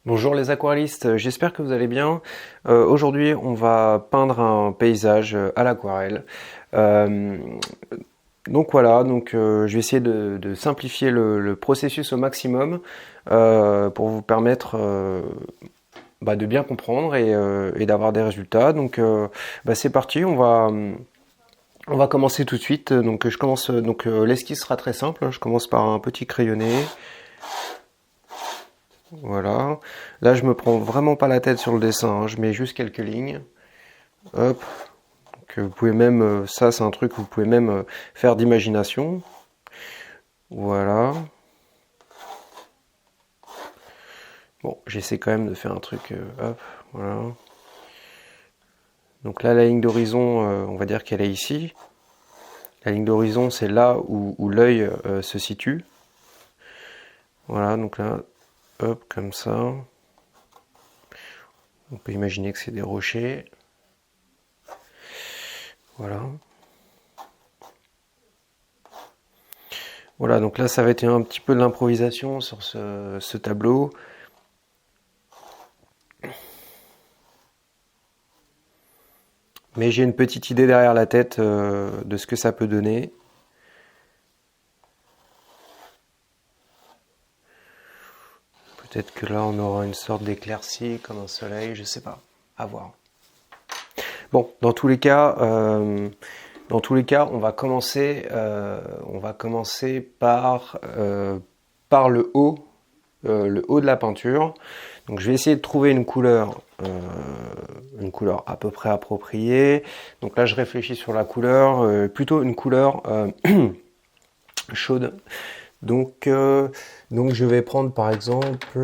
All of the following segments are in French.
Bonjour les aquarellistes, j'espère que vous allez bien. Aujourd'hui, on va peindre un paysage à l'aquarelle. Euh, donc voilà, je vais essayer de simplifier le processus au maximum pour vous permettre de bien comprendre et d'avoir des résultats. C'est parti, on va commencer tout de suite. L'esquisse sera très simple, hein. Je commence par un petit crayonné. Voilà. Là, je me prends vraiment pas la tête sur le dessin, hein. Je mets juste quelques lignes. Hop. Vous pouvez même, ça c'est un truc que vous pouvez même faire d'imagination. Voilà. Bon, j'essaie quand même de faire un truc. Hop. Voilà. Donc là, la ligne d'horizon, on va dire qu'elle est ici. La ligne d'horizon, c'est là où l'œil se situe. Voilà. Donc là, hop, comme ça. On peut imaginer que c'est des rochers. Voilà. Voilà, donc là ça va être un petit peu de l'improvisation sur ce tableau. Mais j'ai une petite idée derrière la tête de ce que ça peut donner. Peut-être que là on aura une sorte d'éclaircie comme un soleil, je sais pas. À voir. Bon, dans tous les cas, on va commencer par le haut de la peinture. Donc je vais essayer de trouver une couleur à peu près appropriée. Donc là je réfléchis sur la couleur, plutôt une couleur chaude. Donc je vais prendre par exemple,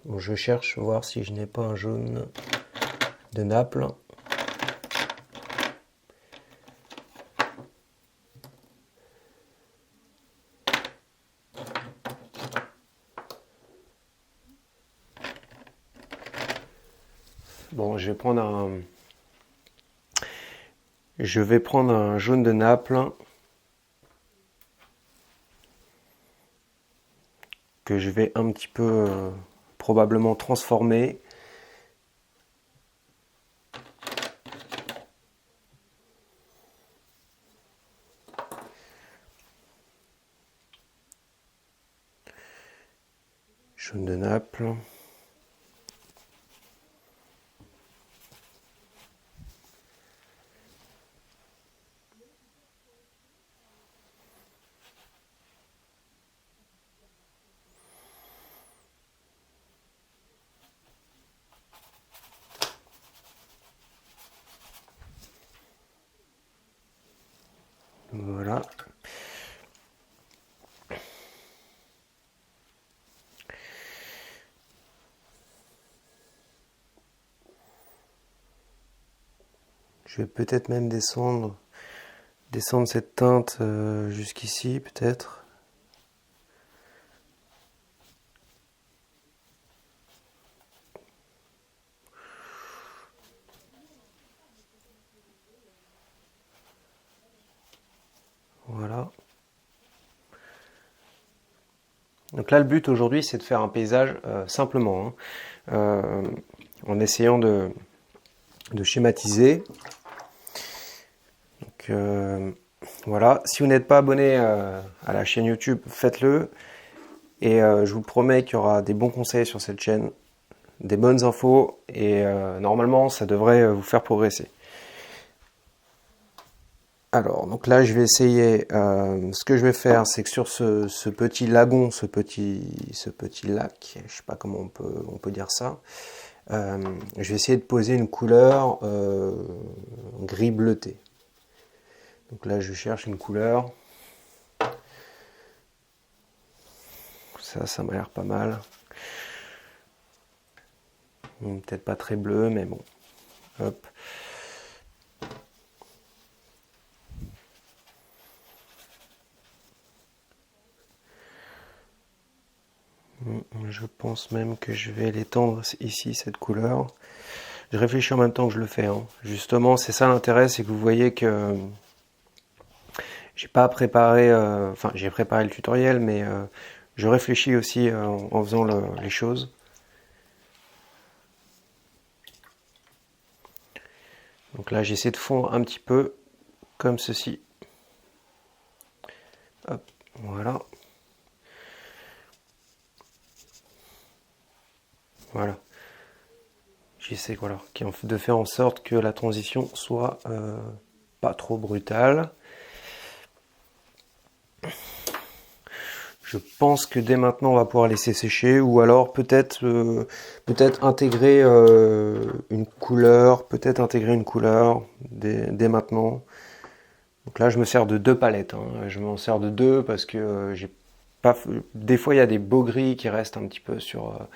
bon, je cherche voir si je n'ai pas un jaune de Naples. Bon, je vais prendre un jaune de Naples que je vais un petit peu probablement transformer. Jaune de Naples. Voilà. Je vais peut-être même descendre cette teinte jusqu'ici, peut-être. Voilà. Donc là, le but aujourd'hui, c'est de faire un paysage simplement, hein, en essayant de schématiser. Donc voilà. Si vous n'êtes pas abonné à la chaîne YouTube, faites-le. Et je vous promets qu'il y aura des bons conseils sur cette chaîne, des bonnes infos, et normalement, ça devrait vous faire progresser. Alors, donc là, je vais essayer. Ce que je vais faire, c'est que sur ce petit lagon, ce petit lac, je sais pas comment on peut dire ça, je vais essayer de poser une couleur gris bleuté. Donc là, je cherche une couleur. Ça m'a l'air pas mal. Peut-être pas très bleu, mais bon. Hop. Je pense même que je vais l'étendre ici, cette couleur. Je réfléchis en même temps que je le fais, hein. Justement, c'est ça l'intérêt, c'est que vous voyez que j'ai pas préparé, j'ai préparé le tutoriel, mais je réfléchis aussi en faisant les choses. Donc là, j'essaie de fondre un petit peu comme ceci. Hop, voilà. Voilà. J'essaie voilà, de faire en sorte que la transition soit pas trop brutale. Je pense que dès maintenant on va pouvoir laisser sécher, ou alors peut-être intégrer une couleur, dès maintenant. Donc là je me sers de 2 palettes, hein. Je m'en sers de 2 parce que j'ai pas. Des fois il y a des beaux gris qui restent un petit peu sur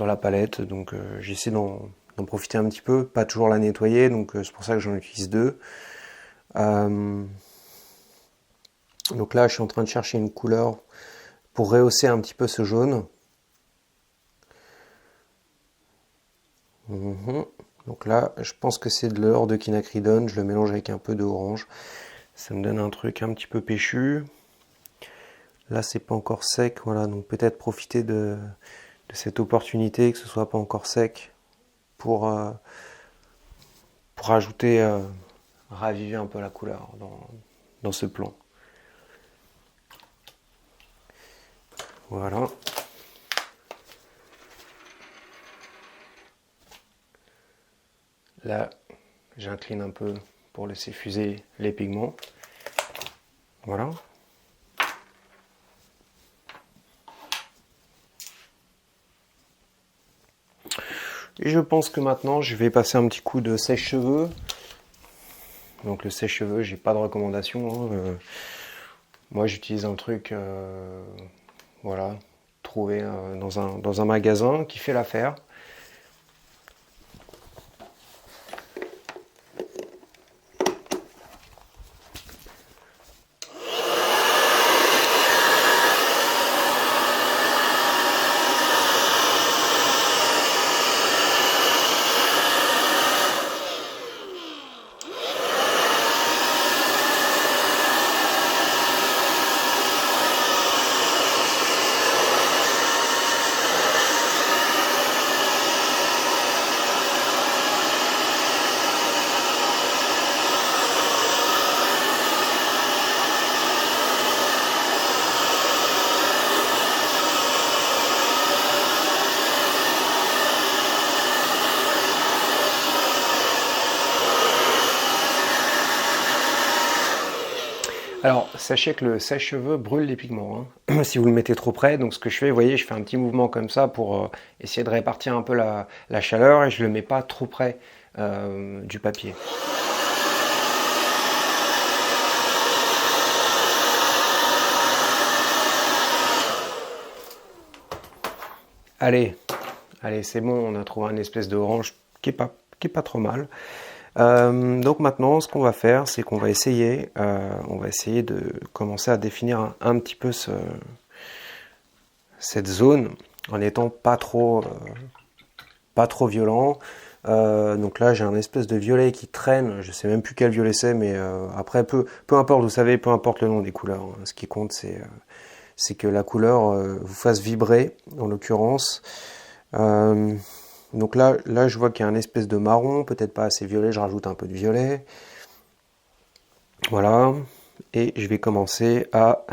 la palette, donc j'essaie d'en profiter un petit peu, pas toujours la nettoyer, donc c'est pour ça que j'en utilise 2. Donc là je suis en train de chercher une couleur pour rehausser un petit peu ce jaune. Donc là, je pense que c'est de l'or de quinacridone, je le mélange avec un peu d'orange. Ça me donne un truc un petit peu péchu. Là, c'est pas encore sec, voilà, donc peut-être profiter de cette opportunité que ce soit pas encore sec pour rajouter, raviver un peu la couleur dans ce plan. Voilà. Là, j'incline un peu pour laisser fuser les pigments. Voilà. Et je pense que maintenant, je vais passer un petit coup de sèche-cheveux. Donc le sèche-cheveux, j'ai pas de recommandation, hein. Moi, j'utilise un truc, voilà, trouvé dans un magasin qui fait l'affaire. Alors, sachez que le sèche-cheveux brûle les pigments, hein, si vous le mettez trop près. Donc, ce que je fais, vous voyez, je fais un petit mouvement comme ça pour essayer de répartir un peu la chaleur et je ne le mets pas trop près du papier. Allez, c'est bon, on a trouvé un espèce d'orange qui est pas trop mal. Donc maintenant, ce qu'on va faire, c'est qu'on va essayer de commencer à définir un petit peu cette zone en étant pas trop violent. Donc là, j'ai un espèce de violet qui traîne. Je sais même plus quel violet c'est, mais après, peu importe, vous savez, peu importe le nom des couleurs, hein. Ce qui compte, c'est que la couleur vous fasse vibrer, en l'occurrence. Donc là, je vois qu'il y a un espèce de marron, peut-être pas assez violet, je rajoute un peu de violet. Voilà. Et je vais commencer à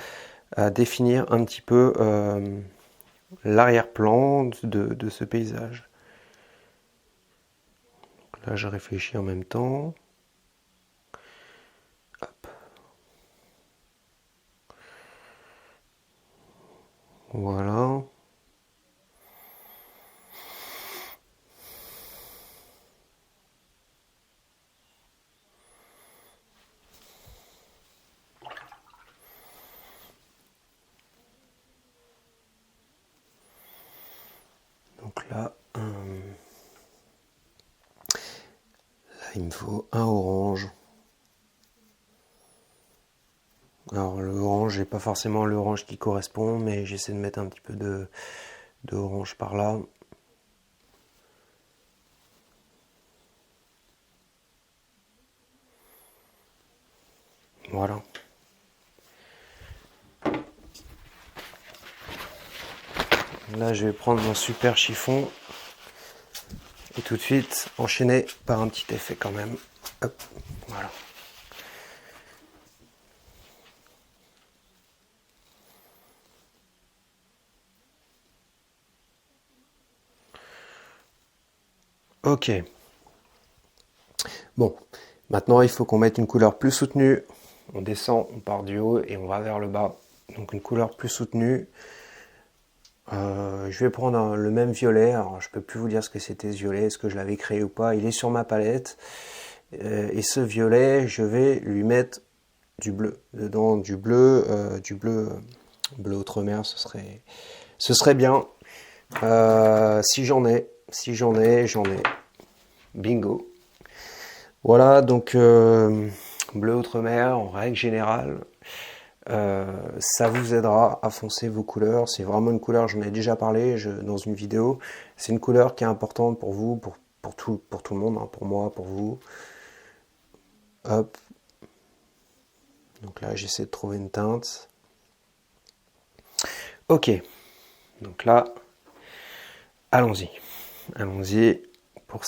définir un petit peu l'arrière-plan de ce paysage. Donc là, je réfléchis en même temps. Hop. Voilà. Donc là, il me faut un orange. Alors l'orange, j'ai pas forcément l'orange qui correspond, mais j'essaie de mettre un petit peu de orange par là. Voilà. Là, je vais prendre mon super chiffon Et tout de suite, enchaîner par un petit effet quand même. Hop, voilà. Ok. Bon, maintenant il faut qu'on mette une couleur plus soutenue. On descend, on part du haut et on va vers le bas. Donc une couleur plus soutenue. Je vais prendre le même violet. Alors je peux plus vous dire ce que c'était ce violet, est-ce que je l'avais créé ou pas. Il est sur ma palette. Et ce violet, je vais lui mettre du bleu dedans, du bleu, bleu outre-mer, ce serait bien. Si j'en ai, j'en ai. Bingo. Voilà, donc bleu outre-mer en règle générale. Ça vous aidera à foncer vos couleurs. C'est vraiment une couleur, j'en ai déjà parlé dans une vidéo. C'est une couleur qui est importante pour vous, pour tout le monde, hein, pour moi, pour vous. Hop. Donc là, j'essaie de trouver une teinte. Ok. Donc là, allons-y. Allons-y pour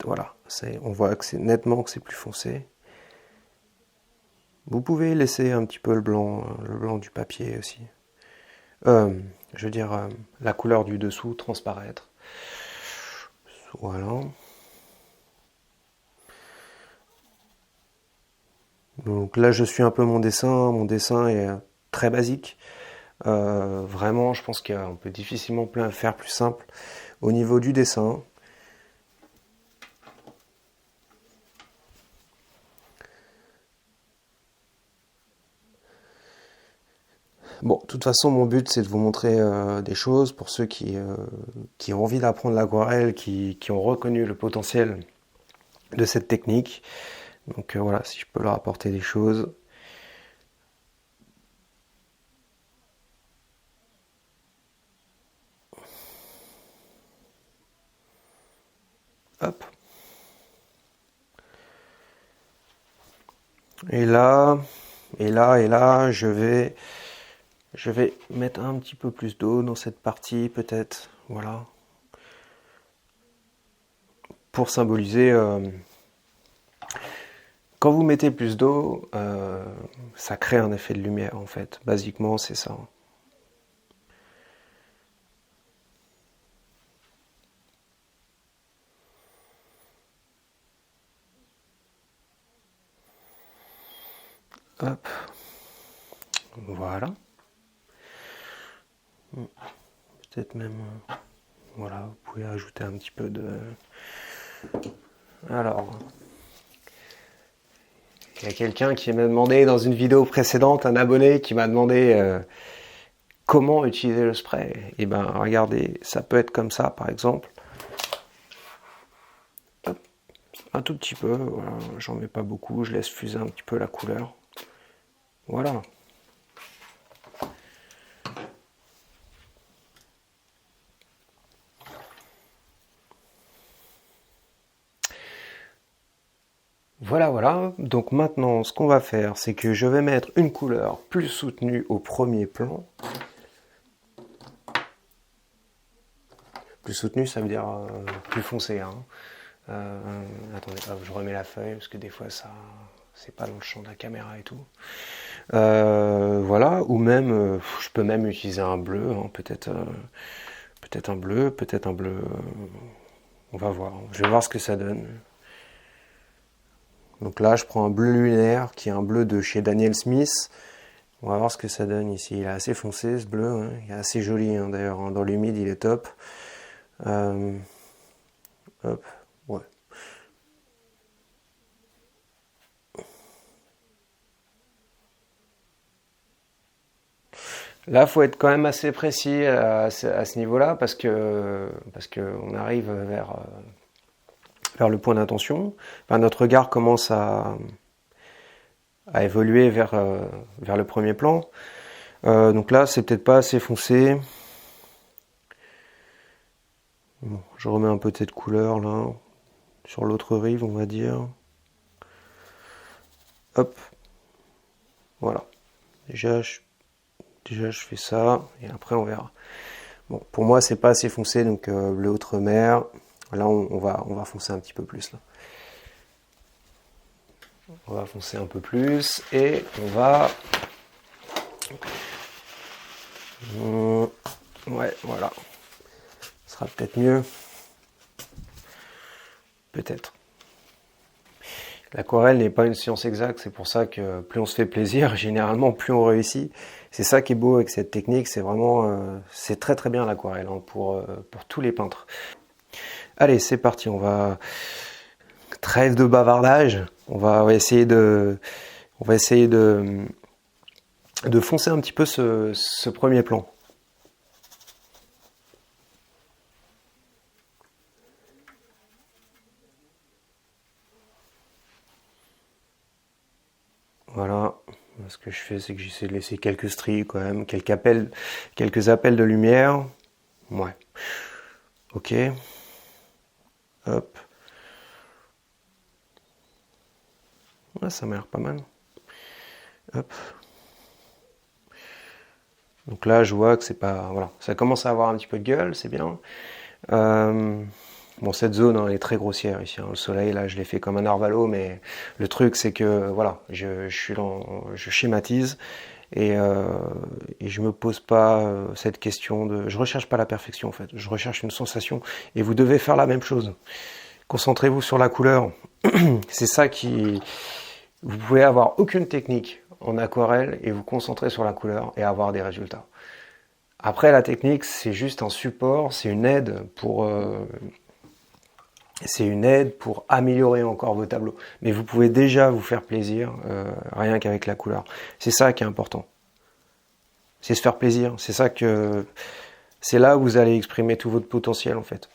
voilà. On voit que c'est nettement que c'est plus foncé. Vous pouvez laisser un petit peu le blanc du papier aussi. Je veux dire, la couleur du dessous transparaître. Voilà. Donc là, je suis un peu mon dessin. Mon dessin est très basique. Vraiment, je pense qu'on peut difficilement faire plus simple au niveau du dessin. Bon, de toute façon, mon but, c'est de vous montrer des choses pour ceux qui ont envie d'apprendre l'aquarelle, qui ont reconnu le potentiel de cette technique. Donc voilà, si je peux leur apporter des choses. Hop. Et là, je vais mettre un petit peu plus d'eau dans cette partie, peut-être. Voilà. Pour symboliser... quand vous mettez plus d'eau, ça crée un effet de lumière, en fait. Basiquement, c'est ça. Hop. Voilà. Peut-être même... voilà, vous pouvez ajouter un petit peu de... Alors... il y a quelqu'un qui m'a demandé dans une vidéo précédente, un abonné qui m'a demandé comment utiliser le spray. Et ben regardez, ça peut être comme ça par exemple. Hop, un tout petit peu, voilà, j'en mets pas beaucoup, je laisse fuser un petit peu la couleur. Voilà. Voilà. Donc maintenant, ce qu'on va faire, c'est que je vais mettre une couleur plus soutenue au premier plan. Plus soutenue, ça veut dire plus foncé. Hein. Attendez, hop, je remets la feuille, parce que des fois, ça, c'est pas dans le champ de la caméra et tout. Voilà, ou même, je peux même utiliser un bleu, hein, peut-être un bleu, on va voir. Je vais voir ce que ça donne. Donc là, je prends un bleu lunaire, qui est un bleu de chez Daniel Smith. On va voir ce que ça donne ici. Il est assez foncé, ce bleu. Hein. Il est assez joli, hein, d'ailleurs. Hein. Dans l'humide, il est top. Hop, ouais. Là, faut être quand même assez précis à ce niveau-là, parce que on arrive vers le point d'intention. Enfin, notre regard commence à évoluer vers le premier plan. Donc là, c'est peut-être pas assez foncé. Bon, je remets un peu de cette couleur là, sur l'autre rive, on va dire. Hop. Voilà. Déjà, je fais ça, et après on verra. Bon, pour moi, c'est pas assez foncé, donc bleu outre-mer. Là, on va foncer un petit peu plus. Là. On va foncer un peu plus et on va... Ouais, voilà. Ce sera peut-être mieux. Peut-être. L'aquarelle n'est pas une science exacte, c'est pour ça que plus on se fait plaisir, généralement plus on réussit. C'est ça qui est beau avec cette technique, c'est vraiment, c'est très très bien l'aquarelle hein, pour tous les peintres. Allez, c'est parti, on va... Trêve de bavardage, on va essayer de foncer un petit peu ce premier plan. Voilà, ce que je fais, c'est que j'essaie de laisser quelques stries quand même, quelques appels de lumière. Ouais. Ok. Hop. Ouais, ça m'a l'air pas mal. Hop. Donc là, je vois que c'est pas... Voilà, ça commence à avoir un petit peu de gueule, c'est bien. Bon, cette zone hein, elle est très grossière ici. Hein. Le soleil, là, je l'ai fait comme un narvalo, mais le truc, c'est que, voilà, je schématise et je me pose pas cette question de... Je recherche pas la perfection, en fait. Je recherche une sensation et vous devez faire la même chose. Concentrez-vous sur la couleur. C'est ça qui... Vous pouvez avoir aucune technique en aquarelle et vous concentrer sur la couleur et avoir des résultats. Après, la technique, c'est juste un support, c'est une aide pour améliorer encore vos tableaux. Mais vous pouvez déjà vous faire plaisir rien qu'avec la couleur. C'est ça qui est important. C'est se faire plaisir. C'est là où vous allez exprimer tout votre potentiel en fait.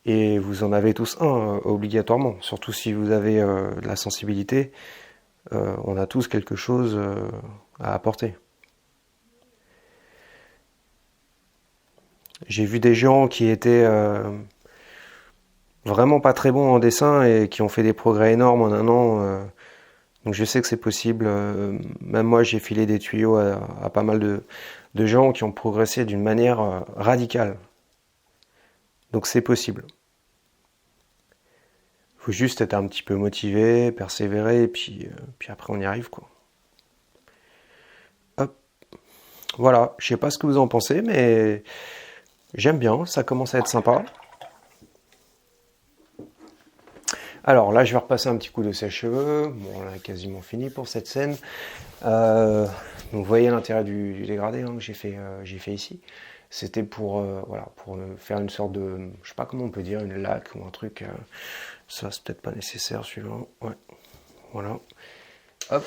Et vous en avez tous un obligatoirement. Surtout si vous avez de la sensibilité, on a tous quelque chose à apporter. J'ai vu des gens qui étaient vraiment pas très bons en dessin et qui ont fait des progrès énormes en un an. Donc je sais que c'est possible. Même moi, j'ai filé des tuyaux à pas mal de gens qui ont progressé d'une manière radicale. Donc c'est possible. Il faut juste être un petit peu motivé, persévérer, et puis après on y arrive quoi. Hop. Voilà, je sais pas ce que vous en pensez, mais j'aime bien, ça commence à être sympa. Alors là, je vais repasser un petit coup de sèche-cheveux. Bon, on a quasiment fini pour cette scène. Donc vous voyez l'intérêt du dégradé hein, que j'ai fait ici. C'était pour voilà, pour faire une sorte de, je sais pas comment on peut dire, une laque ou un truc. Ça, c'est peut-être pas nécessaire, suivant. Ouais, voilà. Hop.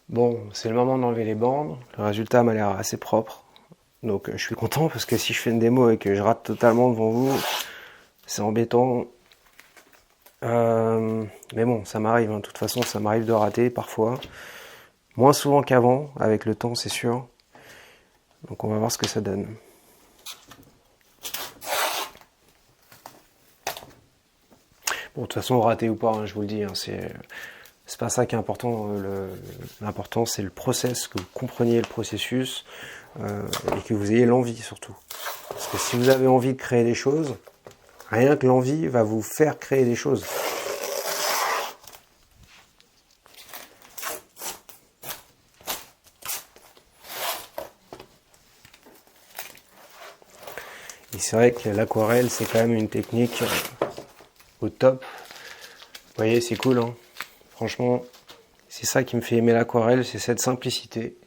Bon, c'est le moment d'enlever les bandes. Le résultat m'a l'air assez propre. Donc je suis content parce que si je fais une démo et que je rate totalement devant vous, c'est embêtant. Mais bon, ça m'arrive. Hein. De toute façon, ça m'arrive de rater parfois. Moins souvent qu'avant, avec le temps, c'est sûr. Donc on va voir ce que ça donne. Bon, de toute façon, raté ou pas, hein, je vous le dis, hein, c'est pas ça qui est important. L'important, c'est le process, que vous compreniez le processus et que vous ayez l'envie surtout. Parce que si vous avez envie de créer des choses, Rien que l'envie va vous faire créer des choses. Et c'est vrai que l'aquarelle, c'est quand même une technique au top. Vous voyez, c'est cool, hein. Franchement, c'est ça qui me fait aimer l'aquarelle, c'est cette simplicité.